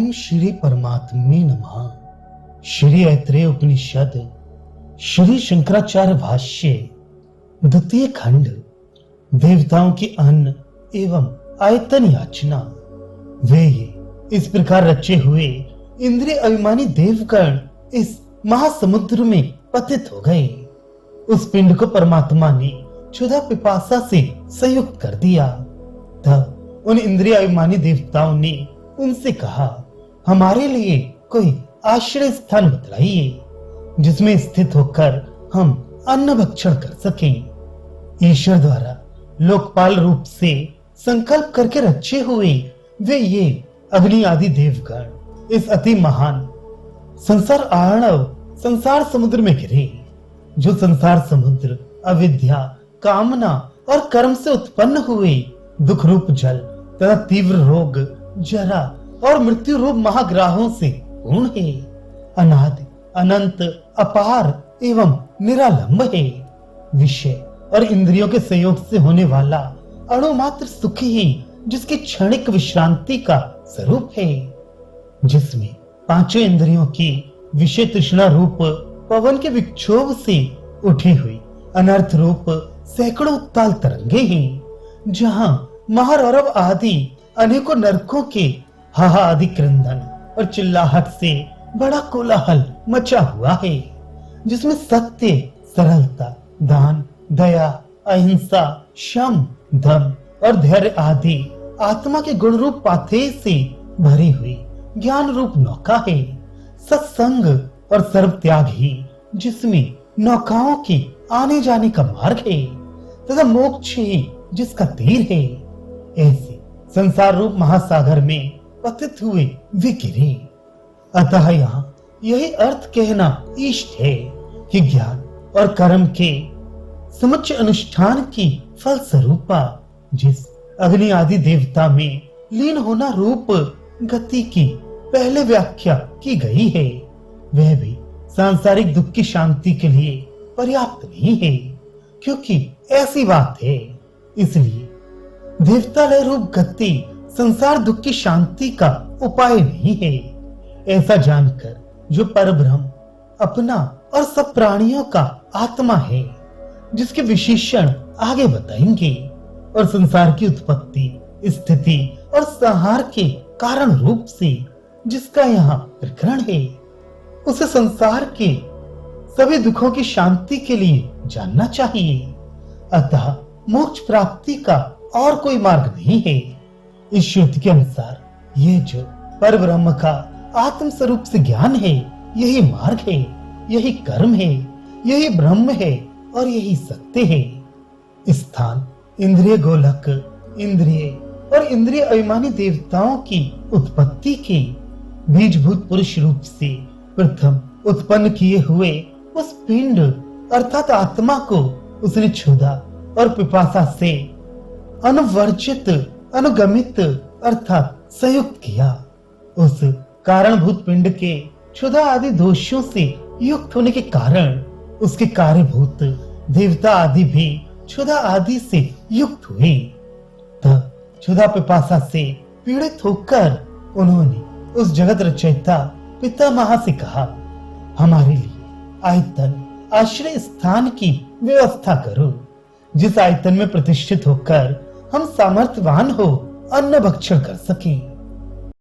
ओम श्री परमात्मे नमः। श्री ऐत्रेय उपनिषद श्री शंकराचार्य भाष्य द्वितीय खंड देवताओं की अन्न एवं आयतन याचना। वे ये इस प्रकार रचे हुए इंद्रिय अभिमानी देवगण इस महासमुद्र में पतित हो गए। उस पिंड को परमात्मा ने क्षुधा पिपासा से संयुक्त कर दिया। तब उन इंद्रिय अभिमानी देवताओं ने उनसे कहा, हमारे लिए कोई आश्रय स्थान बतलाइए जिसमें स्थित होकर हम अन्न भक्षण कर सकें। ईश्वर द्वारा लोकपाल रूप से संकल्प करके रचे हुए वे ये अग्नि आदि देवगण इस अति महान संसार आर्णव संसार समुद्र में गिरे। जो संसार समुद्र अविद्या, कामना और कर्म से उत्पन्न हुए दुख रूप जल तथा तीव्र रोग, जरा और मृत्यु रूप महाग्राहों से पूर्ण है, अनादि, अनंत, अपार एवं निरालंब है। विषय और इंद्रियों के संयोग से होने वाला अणुमात्र सुख ही जिसकी क्षणिक विश्रांति का स्वरूप है, जिसमें पांचों इंद्रियों की विषय तृष्णा रूप पवन के विक्षोभ से उठी हुई अनर्थ रूप सैकड़ों उत्ताल तरंगे हैं, जहां महारौरव आदि अनेकों नरकों के हाहा आदि क्रंदन और चिल्लाहट से बड़ा कोलाहल मचा हुआ है, जिसमें सत्य, सरलता, दान, दया, अहिंसा, शम, दम और धैर्य आदि आत्मा के गुण रूप पाथे से भरी हुई ज्ञान रूप नौका है। सत्संग और सर्व त्याग ही जिसमें नौकाओं के आने जाने का मार्ग है तथा मोक्ष ही जिसका तीर है। ऐसे संसार रूप महासागर में पतित हुए वे गिरे। अतः यहाँ यही अर्थ कहना इष्ट है कि ज्ञान और कर्म के समुच्चय अनुष्ठान की फल स्वरूपा जिस अग्नि आदि देवता में लीन होना रूप गति की पहले व्याख्या की गई है, वह भी सांसारिक दुख की शांति के लिए पर्याप्त नहीं है, क्योंकि ऐसी बात है। इसलिए देवतालय रूप गति संसार दुख की शांति का उपाय नहीं है। ऐसा जानकर जो परब्रह्म अपना और सब प्राणियों का आत्मा है, जिसके विशेषण आगे बताएंगे, और संसार की उत्पत्ति, स्थिति और संहार के कारण रूप से जिसका यहाँ प्रकरण है, उसे संसार के सभी दुखों की शांति के लिए जानना चाहिए। अतः मोक्ष प्राप्ति का और कोई मार्ग नहीं है। इस श्रुति के अनुसार ये जो परब्रह्म का आत्म स्वरूप से ज्ञान है, यही मार्ग है, यही कर्म है, यही ब्रह्म है और यही सत्य है। स्थान इंद्रिय गोलक, इंद्रिय और इंद्रिय अभिमानी देवताओं की उत्पत्ति के बीजभूत पुरुष रूप से प्रथम उत्पन्न किए हुए उस पिंड अर्थात आत्मा को उसने क्षुधा और पिपासा से अनुवर्जित, अनुगमित अर्थात संयुक्त किया। उस कारणभूत पिंड के क्षुधा आदि दोषों से युक्त होने के कारण उसके कार्यभूत देवता आदि भी क्षुधा आदि से युक्त हुए। तब क्षुधा पिपासा से पीड़ित होकर उन्होंने उस जगत रचयिता पितामह से कहा, हमारे लिए आयतन आश्रय स्थान की व्यवस्था करो, जिस आयतन में प्रतिष्ठित होकर हम सामर्थ्यवान हो अन्न भक्षण कर सकें।